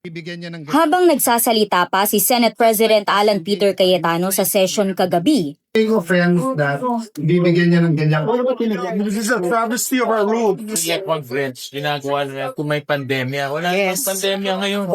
Bibigyan niya ng Habang nagsasalita pa si Senate President Alan Peter Cayetano sa session kagabi, offense that bibigyan niya ng ganyan. This is a travesty of our rule. Like conference, ginagawa nila kung may pandemya. Wala yes. Pandemya ngayon.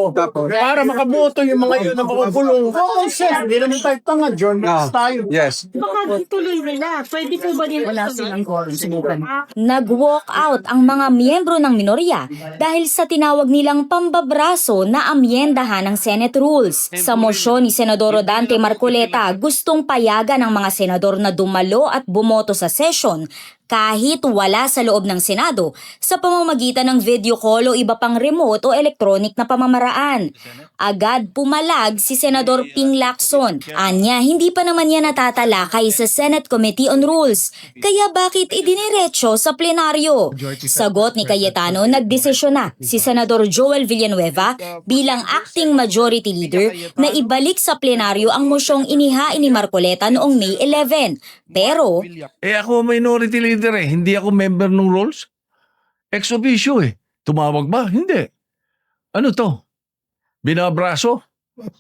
Para makaboto yung mga yun na makukulong. Oh, sir, hindi naman tayo tanga, John. Tayo. Yes. Baka ituloy nila. Pwede po ba din? Wala silang sinukan. nag-walk out ang mga miyembro ng minorya dahil sa tinawag nilang pambabraso na amyendahan ng Senate rules. Sa mosyon ni Senador Rodante Marcoleta, gustong payagan ng mga senador na dumalo at bumoto sa session kahit wala sa loob ng Senado sa pamamagitan ng video call o iba pang remote o electronic na pamamaraan. Agad pumalag si Senador Ping Lacson. Anya, hindi pa naman niya natatalakay sa Senate Committee on Rules. Kaya bakit idiniretso sa plenaryo? Sagot ni Cayetano, nagdesisyon na si Senador Joel Villanueva bilang acting majority leader na ibalik sa plenaryo ang mosyong inihain ni Marcoleta noong May 11. Pero ako minority leader hindi ako member ng rules. Ex officio Tumawag ba? Hindi. Ano to? Binabraso?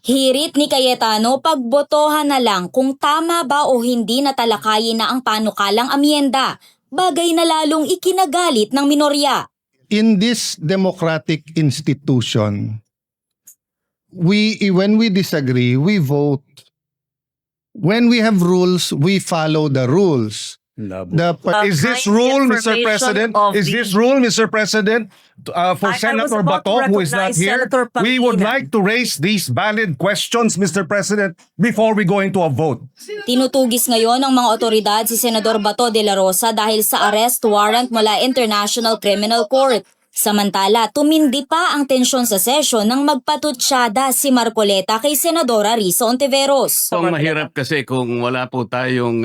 hirit ni Cayetano, pagbotohan na lang kung tama ba o hindi natalakayin na ang panukalang amyenda, bagay na lalong ikinagalit ng minorya. In this democratic institution, when we disagree, we vote. When we have rules, we follow the rules. Is this rule, Mr. President? Is this rule, Mr. President, for Senator Bato, who is not here? We would like to raise these valid questions, Mr. President, before we go into a vote. Tinutugis ngayon ng mga otoridad si Senador Bato de la Rosa dahil sa arrest warrant mula International Criminal Court. Samantala, tumindi pa ang tensyon sa session nang magpatutsyada si Marcoleta kay Senadora Risa Ontiveros. Ang mahirap kasi kung wala po tayong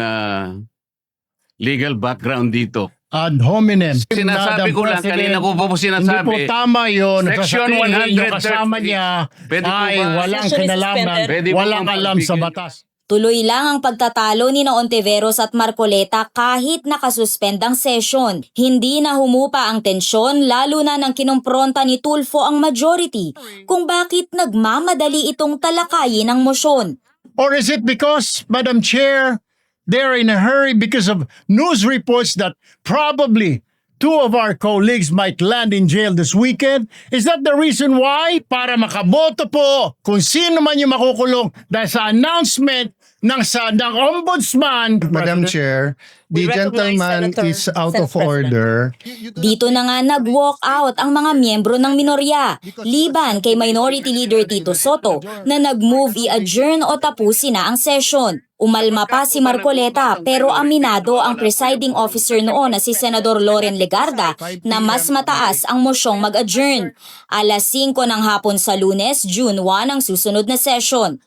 legal background dito. Ad hominem. Sinasabi ko lang, kanina ko po sinasabi. Hindi po tama yun. Section 130. Yung kasama niya ay walang kinalaman, walang alam sa batas. Tuloy lang ang pagtatalo ni Ontiveros at Marcoleta kahit nakasuspend ang session. Hindi na humupa ang tensyon lalo na nang kinumpronta ni Tulfo ang majority kung bakit nagmamadali itong talakayin ang mosyon. Or is it because, Madam Chair, they're in a hurry because of news reports that probably two of our colleagues might land in jail this weekend? Is that the reason why? Para makaboto po kung sino man yung makukulong dahil sa announcement ng Ombudsman. Madam Chair, the gentleman is out of order. Dito na nga nag-walk out ang mga miyembro ng minorya, liban kay Minority Leader Tito Soto na nag-move i-adjourn o tapusin na ang session. Umalma pa si Marcoleta pero aminado ang presiding officer noon na si Senador Loren Legarda na mas mataas ang mosyong mag-adjourn. Alas 5 ng hapon sa Lunes, June 1 ang susunod na session.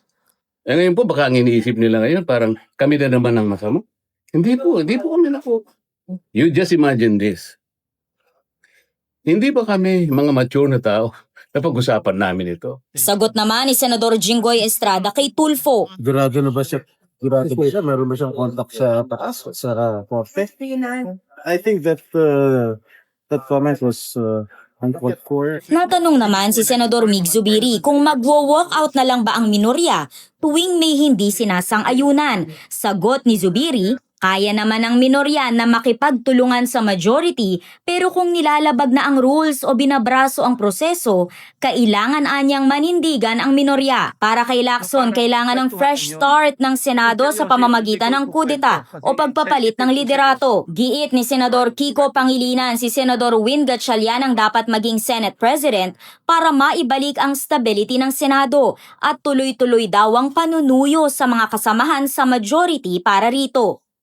Ngayon po, baka ang iniisip nila ngayon, parang kami na naman ang masama. Hindi po kami nako. You just imagine this. Hindi ba kami mga mature na tao na pag-usapan namin ito? Sagot naman ni Senador Jinggoy Estrada kay Tulfo. Sigurado na ba siya? Sigurado ba siya? Meron ba siyang contact sa taas, sa korte? I think that comment was uncalled for. Natanong naman si Senador Mig Zubiri kung magwo-walk out na lang ba ang minorya tuwing may hindi sinasang-ayunan. Sagot ni Zubiri, kaya naman ng minorya na makipagtulungan sa majority pero kung nilalabag na ang rules o binabraso ang proseso, kailangan anyang manindigan ang minorya. Para kay Lacson, kailangan ng fresh start ng Senado sa pamamagitan ng kudeta o pagpapalit ng liderato. Giit ni Senador Kiko Pangilinan, si Senador Win Gatchalian ang dapat maging Senate President para maibalik ang stability ng Senado at tuloy-tuloy daw ang panunuyo sa mga kasamahan sa majority para rito.